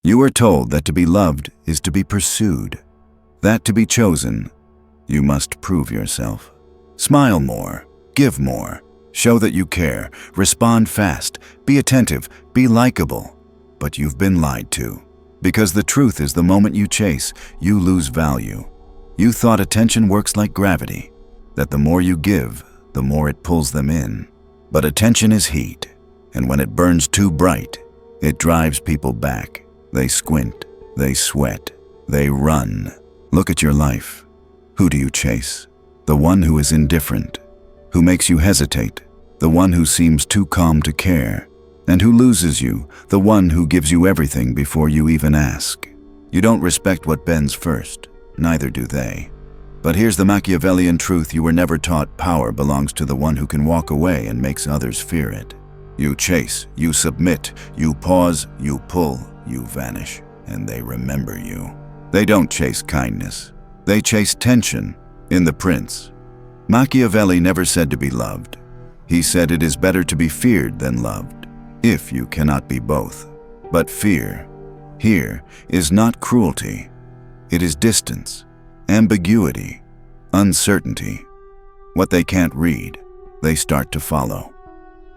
You are told that to be loved is to be pursued, that to be chosen, you must prove yourself. Smile more, give more, show that you care, respond fast, be attentive, be likable. But you've been lied to. Because the truth is the moment you chase, you lose value. You thought attention works like gravity, that the more you give, the more it pulls them in. But attention is heat, and when it burns too bright, it drives people back. They squint, they sweat, they run. Look at your life. Who do you chase? The one who is indifferent, who makes you hesitate, the one who seems too calm to care, and who loses you, the one who gives you everything before you even ask. You don't respect what bends first, neither do they. But here's the Machiavellian truth you were never taught: power belongs to the one who can walk away and makes others fear it. You chase, you submit, you pause, you pull, you vanish, and they remember you. They don't chase kindness. They chase tension. In The Prince, Machiavelli never said to be loved. He said it is better to be feared than loved, if you cannot be both. But fear, here, is not cruelty. It is distance, ambiguity, uncertainty. What they can't read, they start to follow.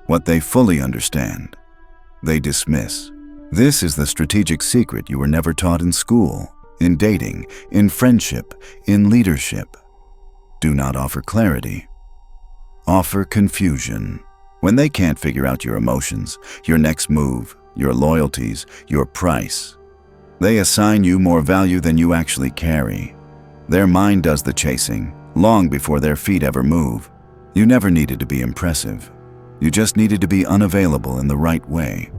What they fully understand, they dismiss. This is the strategic secret you were never taught in school, in dating, in friendship, in leadership. Do not offer clarity. Offer confusion. When they can't figure out your emotions, your next move, your loyalties, your price, they assign you more value than you actually carry. Their mind does the chasing, long before their feet ever move. You never needed to be impressive. You just needed to be unavailable in the right way.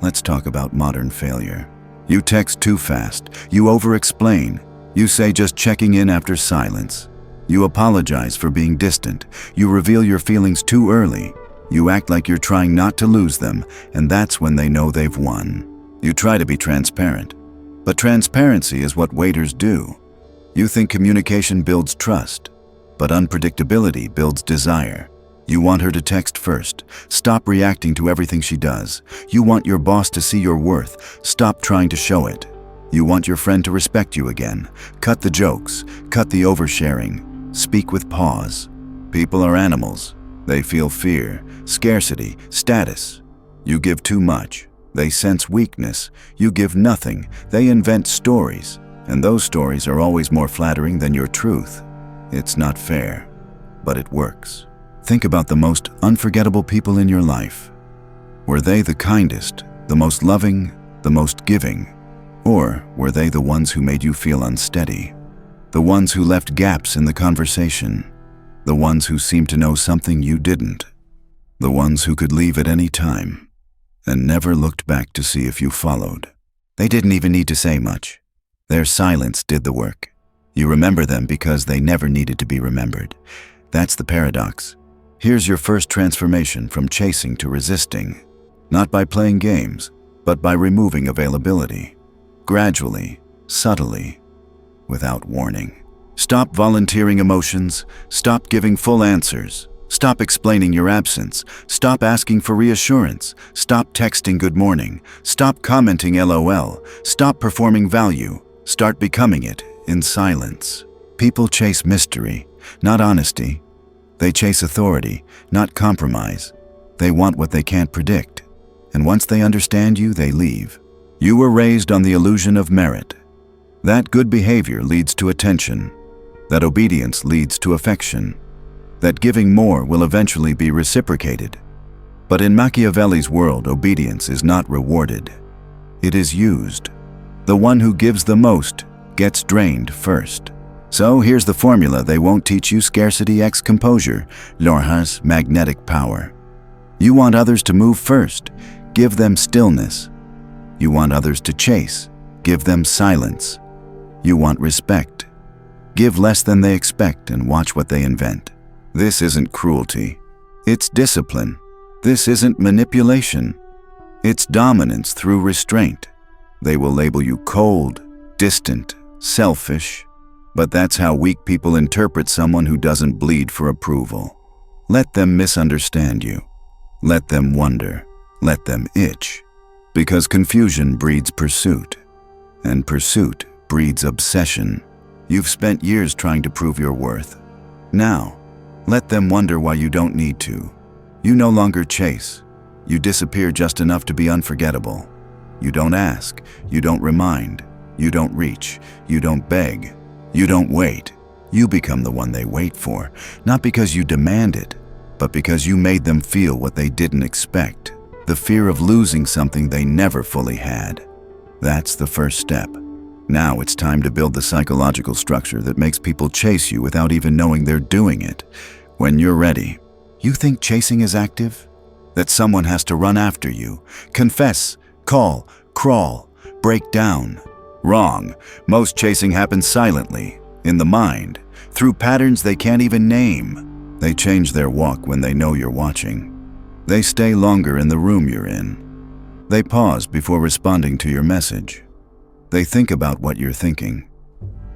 Let's talk about modern failure. You text too fast. You over-explain. You say just checking in after silence. You apologize for being distant. You reveal your feelings too early. You act like you're trying not to lose them, and that's when they know they've won. You try to be transparent. But transparency is what waiters do. You think communication builds trust, but unpredictability builds desire. You want her to text first. Stop reacting to everything she does. You want your boss to see your worth. Stop trying to show it. You want your friend to respect you again. Cut the jokes. Cut the oversharing. Speak with pause. People are animals. They feel fear, scarcity, status. You give too much. They sense weakness. You give nothing. They invent stories. And those stories are always more flattering than your truth. It's not fair, but it works. Think about the most unforgettable people in your life. Were they the kindest, the most loving, the most giving? Or were they the ones who made you feel unsteady? The ones who left gaps in the conversation? The ones who seemed to know something you didn't? The ones who could leave at any time and never looked back to see if you followed? They didn't even need to say much. Their silence did the work. You remember them because they never needed to be remembered. That's the paradox. Here's your first transformation from chasing to resisting. Not by playing games, but by removing availability. Gradually, subtly, without warning. Stop volunteering emotions. Stop giving full answers. Stop explaining your absence. Stop asking for reassurance. Stop texting good morning. Stop commenting LOL. Stop performing value. Start becoming it in silence. People chase mystery, not honesty. They chase authority, not compromise. They want what they can't predict. And once they understand you, they leave. You were raised on the illusion of merit. That good behavior leads to attention. That obedience leads to affection. That giving more will eventually be reciprocated. But in Machiavelli's world, obedience is not rewarded. It is used. The one who gives the most gets drained first. So here's the formula they won't teach you: scarcity x composure, Lorha's magnetic power. You want others to move first, give them stillness. You want others to chase, give them silence. You want respect, give less than they expect and watch what they invent. This isn't cruelty, it's discipline. This isn't manipulation, it's dominance through restraint. They will label you cold, distant, selfish. But that's how weak people interpret someone who doesn't bleed for approval. Let them misunderstand you. Let them wonder. Let them itch. Because confusion breeds pursuit, and pursuit breeds obsession. You've spent years trying to prove your worth. Now, let them wonder why you don't need to. You no longer chase. You disappear just enough to be unforgettable. You don't ask. You don't remind. You don't reach. You don't beg. You don't wait. You become the one they wait for, not because you demand it, but because you made them feel what they didn't expect. The fear of losing something they never fully had. That's the first step. Now it's time to build the psychological structure that makes people chase you without even knowing they're doing it. When you're ready, you think chasing is active? That someone has to run after you, confess, call, crawl, break down. Wrong. Most chasing happens silently, in the mind, through patterns they can't even name. They change their walk when they know you're watching. They stay longer in the room you're in. They pause before responding to your message. They think about what you're thinking.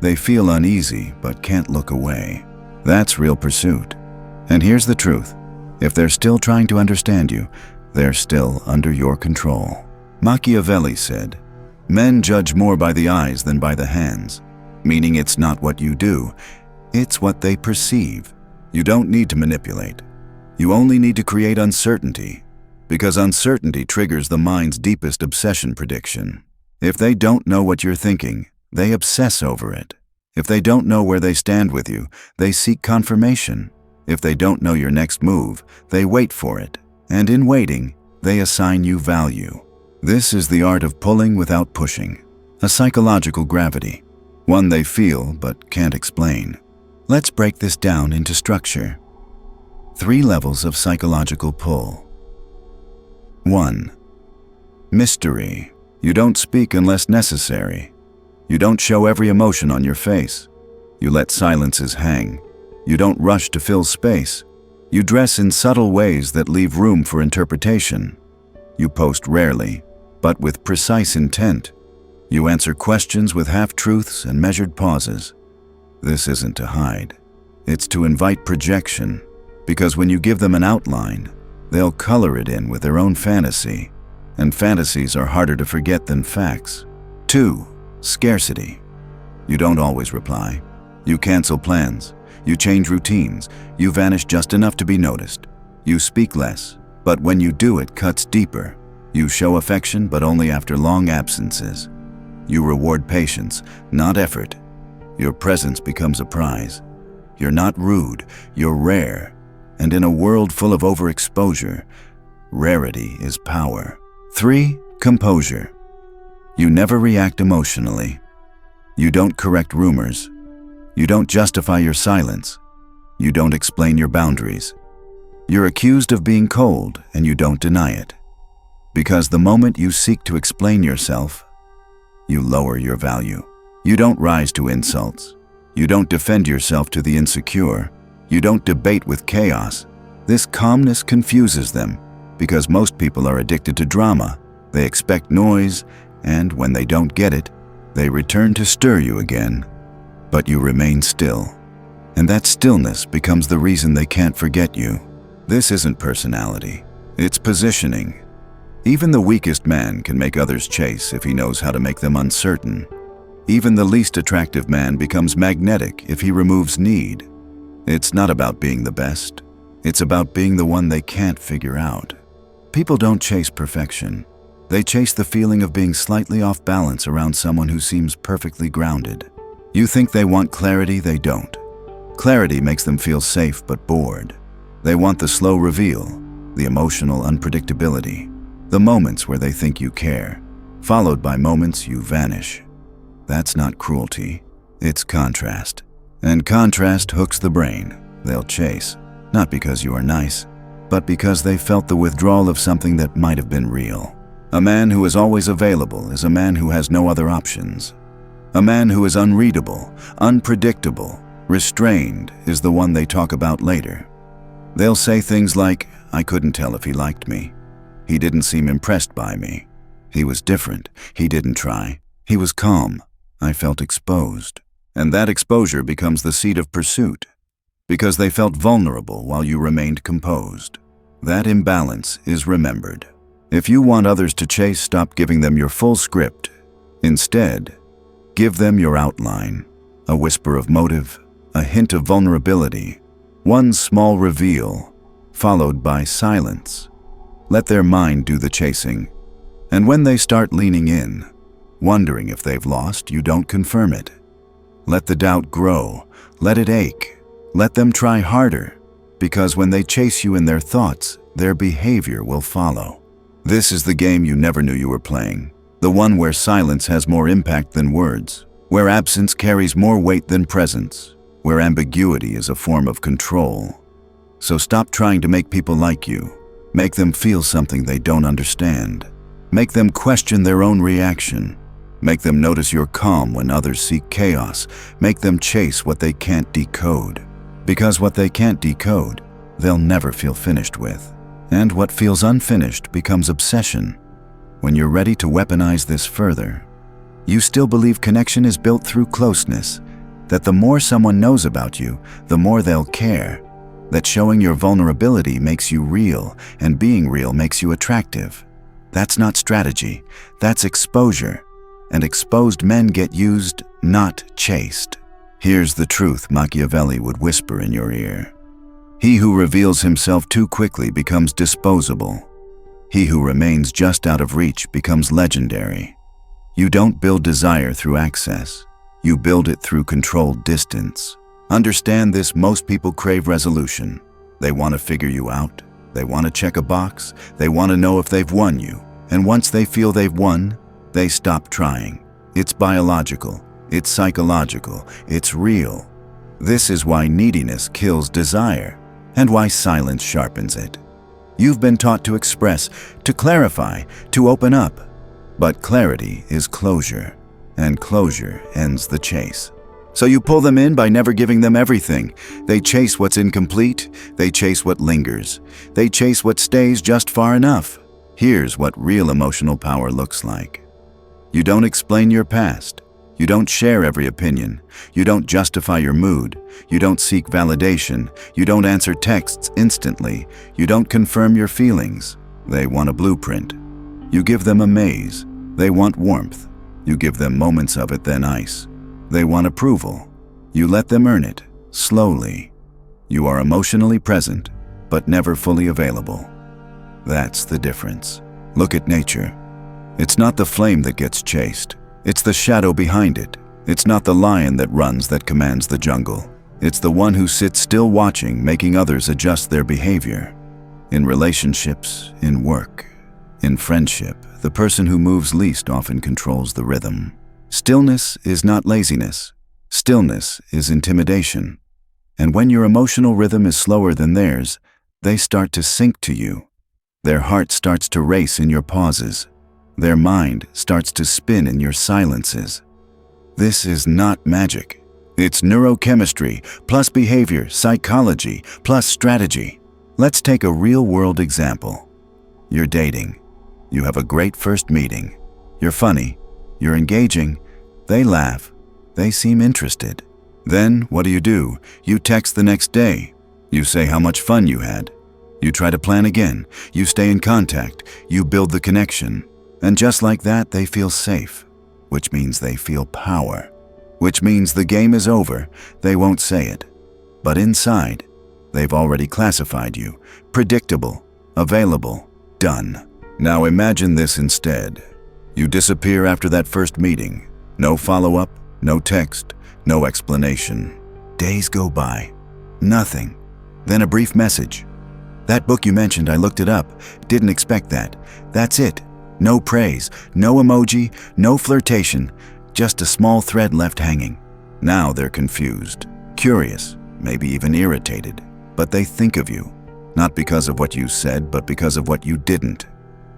They feel uneasy but can't look away. That's real pursuit. And here's the truth. If they're still trying to understand you, they're still under your control. Machiavelli said, "Men judge more by the eyes than by the hands," meaning it's not what you do, it's what they perceive. You don't need to manipulate. You only need to create uncertainty, because uncertainty triggers the mind's deepest obsession prediction. If they don't know what you're thinking, they obsess over it. If they don't know where they stand with you, they seek confirmation. If they don't know your next move, they wait for it. And in waiting, they assign you value. This is the art of pulling without pushing, a psychological gravity, one they feel but can't explain. Let's break this down into structure. 3 levels of psychological pull. 1. Mystery. You don't speak unless necessary. You don't show every emotion on your face. You let silences hang. You don't rush to fill space. You dress in subtle ways that leave room for interpretation. You post rarely, but with precise intent. You answer questions with half-truths and measured pauses. This isn't to hide. It's to invite projection, because when you give them an outline, they'll color it in with their own fantasy, and fantasies are harder to forget than facts. 2. Scarcity. You don't always reply. You cancel plans. You change routines. You vanish just enough to be noticed. You speak less, but when you do, it cuts deeper. You show affection, but only after long absences. You reward patience, not effort. Your presence becomes a prize. You're not rude, you're rare. And in a world full of overexposure, rarity is power. 3. Composure. You never react emotionally. You don't correct rumors. You don't justify your silence. You don't explain your boundaries. You're accused of being cold, and you don't deny it. Because the moment you seek to explain yourself, you lower your value. You don't rise to insults. You don't defend yourself to the insecure. You don't debate with chaos. This calmness confuses them, because most people are addicted to drama. They expect noise, and when they don't get it, they return to stir you again. But you remain still. And that stillness becomes the reason they can't forget you. This isn't personality. It's positioning. Even the weakest man can make others chase if he knows how to make them uncertain. Even the least attractive man becomes magnetic if he removes need. It's not about being the best. It's about being the one they can't figure out. People don't chase perfection. They chase the feeling of being slightly off balance around someone who seems perfectly grounded. You think they want clarity, they don't. Clarity makes them feel safe but bored. They want the slow reveal, the emotional unpredictability, the moments where they think you care, followed by moments you vanish. That's not cruelty, it's contrast. And contrast hooks the brain. They'll chase, not because you are nice, but because they felt the withdrawal of something that might have been real. A man who is always available is a man who has no other options. A man who is unreadable, unpredictable, restrained is the one they talk about later. They'll say things like, "I couldn't tell if he liked me. He didn't seem impressed by me. He was different. He didn't try. He was calm. I felt exposed." And that exposure becomes the seed of pursuit, because they felt vulnerable while you remained composed. That imbalance is remembered. If you want others to chase, stop giving them your full script. Instead, give them your outline, a whisper of motive, a hint of vulnerability, one small reveal, followed by silence. Let their mind do the chasing. And when they start leaning in, wondering if they've lost, you don't confirm it. Let the doubt grow, let it ache, let them try harder, because when they chase you in their thoughts, their behavior will follow. This is the game you never knew you were playing, the one where silence has more impact than words, where absence carries more weight than presence, where ambiguity is a form of control. So stop trying to make people like you. Make them feel something they don't understand. Make them question their own reaction. Make them notice your calm when others seek chaos. Make them chase what they can't decode. Because what they can't decode, they'll never feel finished with. And what feels unfinished becomes obsession. When you're ready to weaponize this further, you still believe connection is built through closeness, that the more someone knows about you, the more they'll care, that showing your vulnerability makes you real, and being real makes you attractive. That's not strategy, that's exposure. And exposed men get used, not chased. Here's the truth Machiavelli would whisper in your ear. He who reveals himself too quickly becomes disposable. He who remains just out of reach becomes legendary. You don't build desire through access. You build it through controlled distance. Understand this: most people crave resolution. They want to figure you out. They want to check a box. They want to know if they've won you. And once they feel they've won, they stop trying. It's biological. It's psychological. It's real. This is why neediness kills desire, and why silence sharpens it. You've been taught to express, to clarify, to open up. But clarity is closure, and closure ends the chase. So you pull them in by never giving them everything. They chase what's incomplete. They chase what lingers. They chase what stays just far enough. Here's what real emotional power looks like. You don't explain your past. You don't share every opinion. You don't justify your mood. You don't seek validation. You don't answer texts instantly. You don't confirm your feelings. They want a blueprint. You give them a maze. They want warmth. You give them moments of it, then ice. They want approval. You let them earn it, slowly. You are emotionally present, but never fully available. That's the difference. Look at nature. It's not the flame that gets chased. It's the shadow behind it. It's not the lion that runs that commands the jungle. It's the one who sits still watching, making others adjust their behavior. In relationships, in work, in friendship, the person who moves least often controls the rhythm. Stillness is not laziness. Stillness is intimidation. And when your emotional rhythm is slower than theirs, they start to sink to you. Their heart starts to race in your pauses. Their mind starts to spin in your silences. This is not magic. It's neurochemistry, plus behavior, psychology, plus strategy. Let's take a real-world example. You're dating. You have a great first meeting. You're funny. You're engaging. They laugh. They seem interested. Then, what do? You text the next day. You say how much fun you had. You try to plan again. You stay in contact. You build the connection. And just like that, they feel safe, which means they feel power, which means the game is over. They won't say it. But inside, they've already classified you. Predictable, available, done. Now imagine this instead. You disappear after that first meeting. No follow-up, no text, no explanation. Days go by. Nothing. Then a brief message. That book you mentioned, I looked it up. Didn't expect that. That's it. No praise, no emoji, no flirtation. Just a small thread left hanging. Now they're confused, curious, maybe even irritated. But they think of you. Not because of what you said, but because of what you didn't.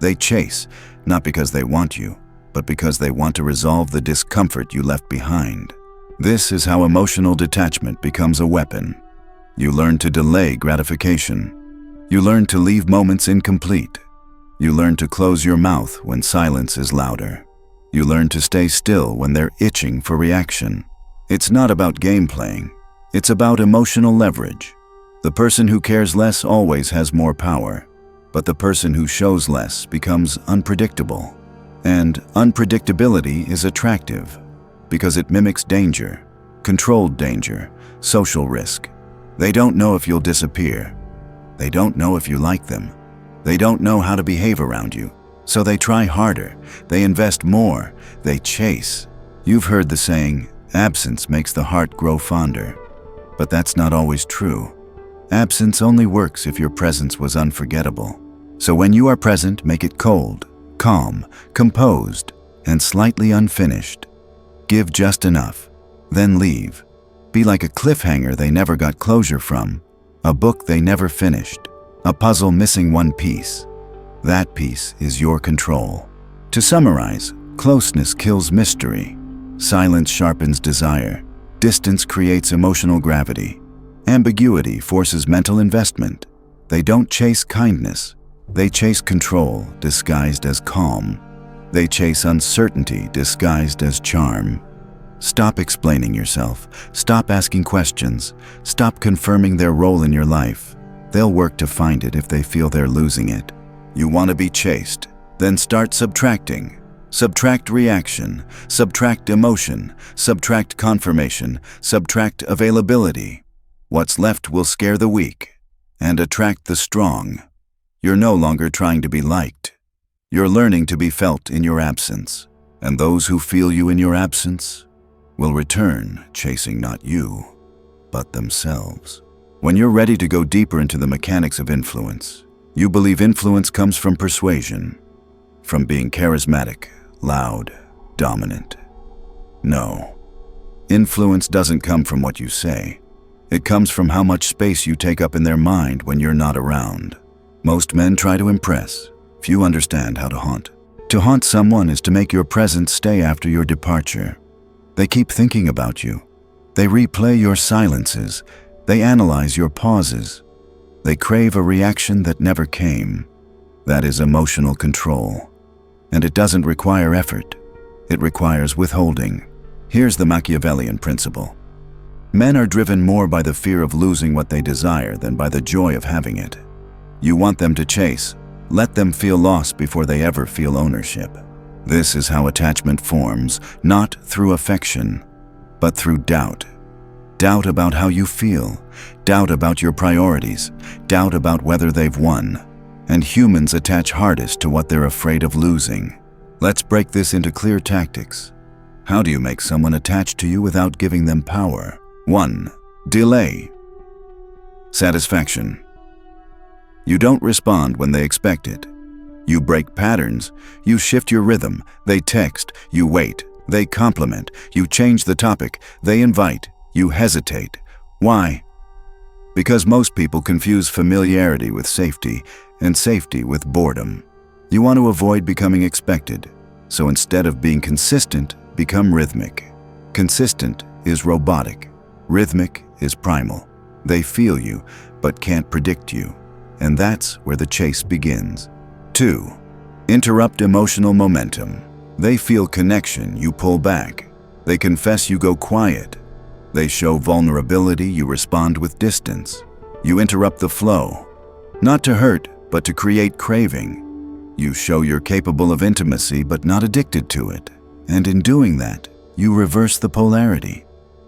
They chase, not because they want you, but because they want to resolve the discomfort you left behind. This is how emotional detachment becomes a weapon. You learn to delay gratification. You learn to leave moments incomplete. You learn to close your mouth when silence is louder. You learn to stay still when they're itching for reaction. It's not about game playing. It's about emotional leverage. The person who cares less always has more power. But the person who shows less becomes unpredictable. And unpredictability is attractive because it mimics danger, controlled danger, social risk. They don't know if you'll disappear. They don't know if you like them. They don't know how to behave around you. So they try harder, they invest more, they chase. You've heard the saying, absence makes the heart grow fonder. But that's not always true. Absence only works if your presence was unforgettable. So when you are present, make it cold, calm, composed, and slightly unfinished. Give just enough, then leave. Be like a cliffhanger they never got closure from, a book they never finished, a puzzle missing one piece. That piece is your control. To summarize, closeness kills mystery. Silence sharpens desire. Distance creates emotional gravity. Ambiguity forces mental investment. They don't chase kindness. They chase control disguised as calm. They chase uncertainty disguised as charm. Stop explaining yourself. Stop asking questions. Stop confirming their role in your life. They'll work to find it if they feel they're losing it. You want to be chased? Then start subtracting. Subtract reaction, subtract emotion, subtract confirmation, subtract availability. What's left will scare the weak and attract the strong. You're no longer trying to be liked. You're learning to be felt in your absence. And those who feel you in your absence will return, chasing not you, but themselves. When you're ready to go deeper into the mechanics of influence, you believe influence comes from persuasion, from being charismatic, loud, dominant. No. Influence doesn't come from what you say. It comes from how much space you take up in their mind when you're not around. Most men try to impress. Few understand how to haunt. To haunt someone is to make your presence stay after your departure. They keep thinking about you. They replay your silences. They analyze your pauses. They crave a reaction that never came. That is emotional control. And it doesn't require effort. It requires withholding. Here's the Machiavellian principle. Men are driven more by the fear of losing what they desire than by the joy of having it. You want them to chase. Let them feel lost before they ever feel ownership. This is how attachment forms, not through affection, but through doubt. Doubt about how you feel, doubt about your priorities, doubt about whether they've won. And humans attach hardest to what they're afraid of losing. Let's break this into clear tactics. How do you make someone attached to you without giving them power? 1. Delay. Satisfaction. You don't respond when they expect it. You break patterns. You shift your rhythm. They text. You wait. They compliment. You change the topic. They invite. You hesitate. Why? Because most people confuse familiarity with safety and safety with boredom. You want to avoid becoming expected. So instead of being consistent, become rhythmic. Consistent is robotic. Rhythmic is primal. They feel you, but can't predict you. And that's where the chase begins. 2. Interrupt emotional momentum. They feel connection, you pull back. They confess, you go quiet. They show vulnerability, you respond with distance. You interrupt the flow. Not to hurt, but to create craving. You show you're capable of intimacy, but not addicted to it. And in doing that, you reverse the polarity.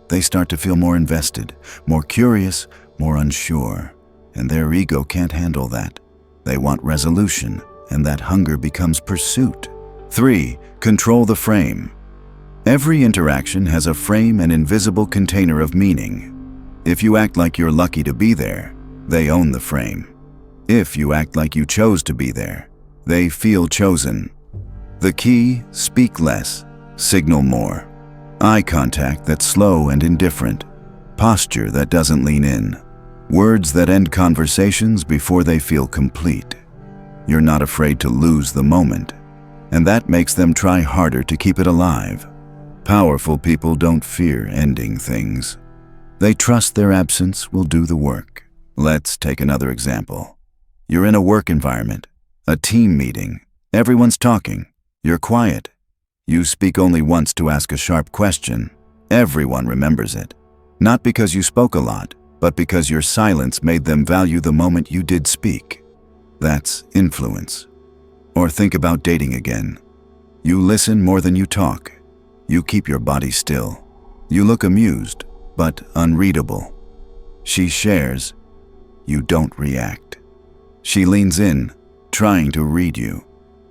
They start to feel more invested, more curious, more unsure. And their ego can't handle that. They want resolution, and that hunger becomes pursuit. 3. Control the frame. Every interaction has a frame and invisible container of meaning. If you act like you're lucky to be there, they own the frame. If you act like you chose to be there, they feel chosen. The key: speak less, signal more. Eye contact that's slow and indifferent. Posture that doesn't lean in. Words that end conversations before they feel complete. You're not afraid to lose the moment, and that makes them try harder to keep it alive. Powerful people don't fear ending things. They trust their absence will do the work. Let's take another example. You're in a work environment, a team meeting. Everyone's talking. You're quiet. You speak only once to ask a sharp question. Everyone remembers it. Not because you spoke a lot, but because your silence made them value the moment you did speak. That's influence. Or think about dating again. You listen more than you talk. You keep your body still. You look amused, but unreadable. She shares. You don't react. She leans in, trying to read you.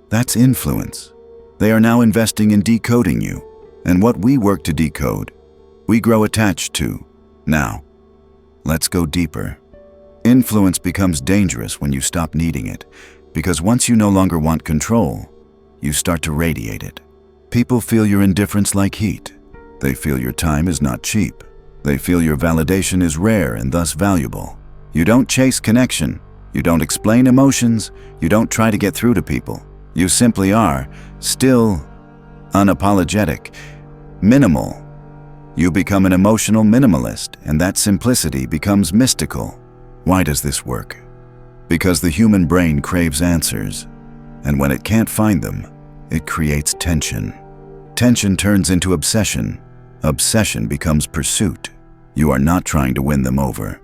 That's influence. They are now investing in decoding you, and what we work to decode, we grow attached to. Now, let's go deeper. Influence becomes dangerous when you stop needing it, because once you no longer want control, you start to radiate it. People feel your indifference like heat. They feel your time is not cheap. They feel your validation is rare and thus valuable. You don't chase connection. You don't explain emotions. You don't try to get through to people. You simply are, still, unapologetic, minimal. You become an emotional minimalist, and that simplicity becomes mystical. Why does this work? Because the human brain craves answers, and when it can't find them, it creates tension. Tension turns into obsession. Obsession becomes pursuit. You are not trying to win them over.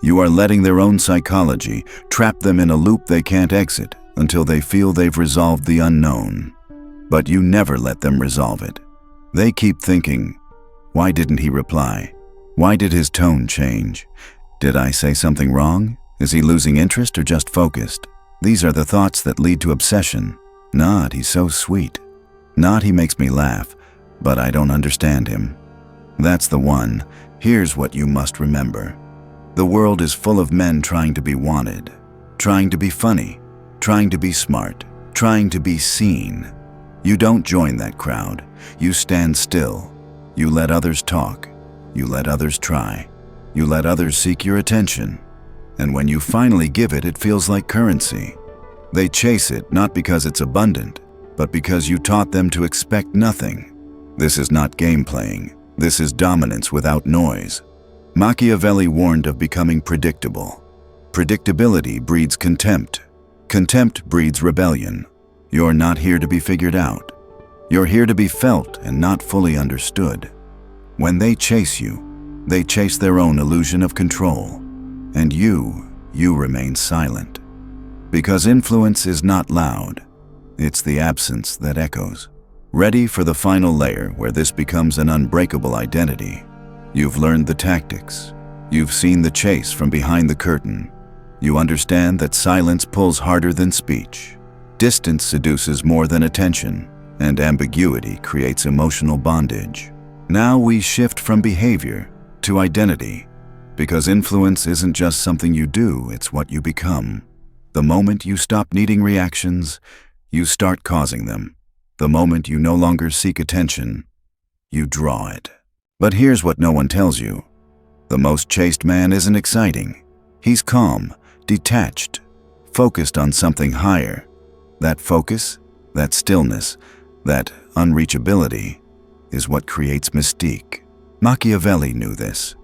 You are letting their own psychology trap them in a loop they can't exit until they feel they've resolved the unknown. But you never let them resolve it. They keep thinking, why didn't he reply? Why did his tone change? Did I say something wrong? Is he losing interest or just focused? These are the thoughts that lead to obsession. Not, he's so sweet. Not, he makes me laugh, but I don't understand him. That's the one. Here's what you must remember. The world is full of men trying to be wanted, trying to be funny, trying to be smart, trying to be seen. You don't join that crowd. You stand still. You let others talk. You let others try. You let others seek your attention. And when you finally give it, it feels like currency. They chase it not because it's abundant, but because you taught them to expect nothing. This is not game playing. This is dominance without noise. Machiavelli warned of becoming predictable. Predictability breeds contempt. Contempt breeds rebellion. You're not here to be figured out. You're here to be felt and not fully understood. When they chase you, they chase their own illusion of control. And you remain silent. Because influence is not loud. It's the absence that echoes. Ready for the final layer where this becomes an unbreakable identity. You've learned the tactics. You've seen the chase from behind the curtain. You understand that silence pulls harder than speech. Distance seduces more than attention, and ambiguity creates emotional bondage. Now we shift from behavior to identity, because influence isn't just something you do, it's what you become. The moment you stop needing reactions, you start causing them. The moment you no longer seek attention, you draw it. But here's what no one tells you. The most chaste man isn't exciting. He's calm, detached, focused on something higher. That focus, that stillness, that unreachability is what creates mystique. Machiavelli knew this.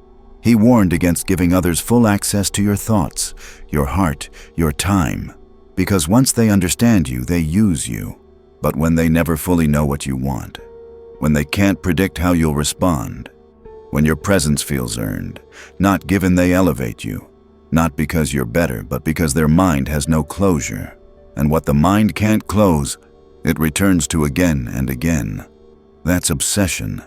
He warned against giving others full access to your thoughts, your heart, your time, because once they understand you, they use you. But when they never fully know what you want, when they can't predict how you'll respond, when your presence feels earned, not given, they elevate you, not because you're better, but because their mind has no closure. And what the mind can't close, it returns to again and again. That's obsession.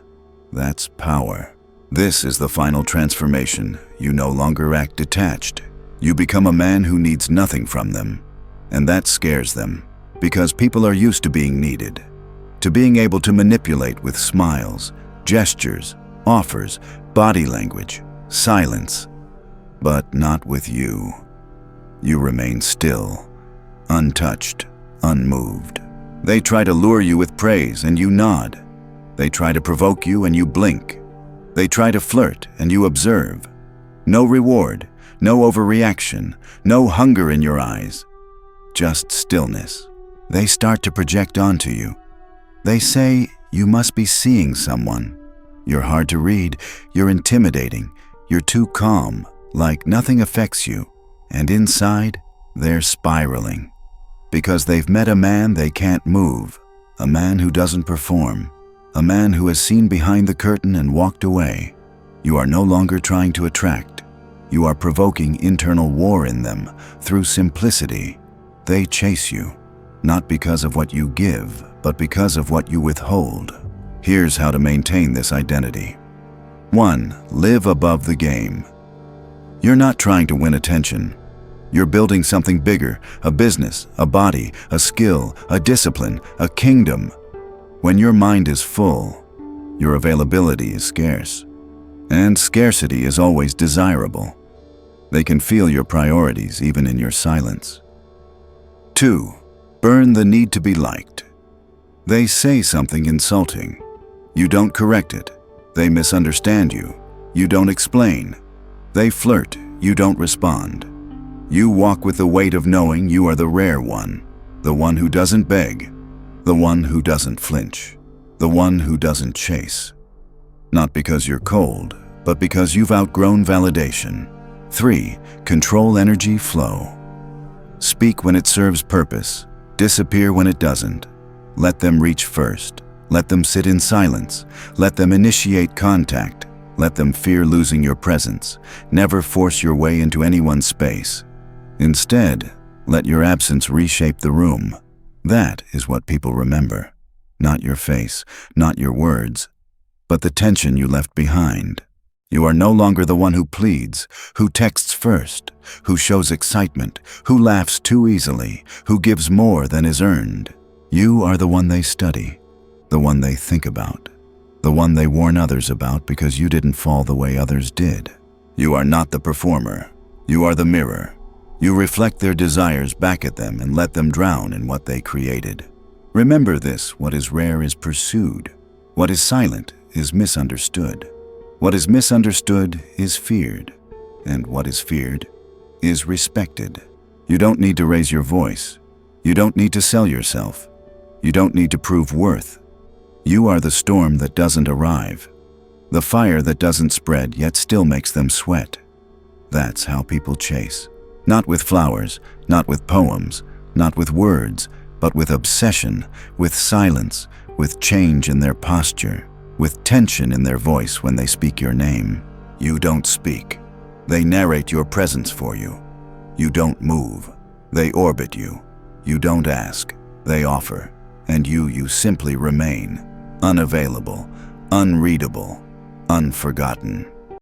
That's power. This is the final transformation. You no longer act detached. You become a man who needs nothing from them. And that scares them, because people are used to being needed, to being able to manipulate with smiles, gestures, offers, body language, silence. But not with you. You remain still, untouched, unmoved. They try to lure you with praise and you nod. They try to provoke you and you blink. They try to flirt and you observe. No reward, no overreaction, no hunger in your eyes. Just stillness. They start to project onto you. They say you must be seeing someone. You're hard to read, you're intimidating, you're too calm, like nothing affects you. And inside, they're spiraling. Because they've met a man they can't move, a man who doesn't perform, a man who has seen behind the curtain and walked away. You are no longer trying to attract. You are provoking internal war in them through simplicity. They chase you, not because of what you give, but because of what you withhold. Here's how to maintain this identity. 1. Live above the game. You're not trying to win attention. You're building something bigger, a business, a body, a skill, a discipline, a kingdom. When your mind is full, your availability is scarce. And scarcity is always desirable. They can feel your priorities even in your silence. 2. Burn the need to be liked. They say something insulting. You don't correct it. They misunderstand you. You don't explain. They flirt. You don't respond. You walk with the weight of knowing you are the rare one, the one who doesn't beg, the one who doesn't flinch, the one who doesn't chase. Not because you're cold, but because you've outgrown validation. 3. Control energy flow. Speak when it serves purpose. Disappear when it doesn't. Let them reach first. Let them sit in silence. Let them initiate contact. Let them fear losing your presence. Never force your way into anyone's space. Instead, let your absence reshape the room. That is what people remember. Not your face, not your words, but the tension you left behind. You are no longer the one who pleads, who texts first, who shows excitement, who laughs too easily, who gives more than is earned. You are the one they study, the one they think about, the one they warn others about because you didn't fall the way others did. You are not the performer. You are the mirror. You reflect their desires back at them and let them drown in what they created. Remember this: what is rare is pursued. What is silent is misunderstood. What is misunderstood is feared. And what is feared is respected. You don't need to raise your voice. You don't need to sell yourself. You don't need to prove worth. You are the storm that doesn't arrive, the fire that doesn't spread yet still makes them sweat. That's how people chase. Not with flowers, not with poems, not with words, but with obsession, with silence, with change in their posture, with tension in their voice when they speak your name. You don't speak. They narrate your presence for you. You don't move. They orbit you. You don't ask. They offer. And you simply remain. Unavailable, unreadable, unforgotten.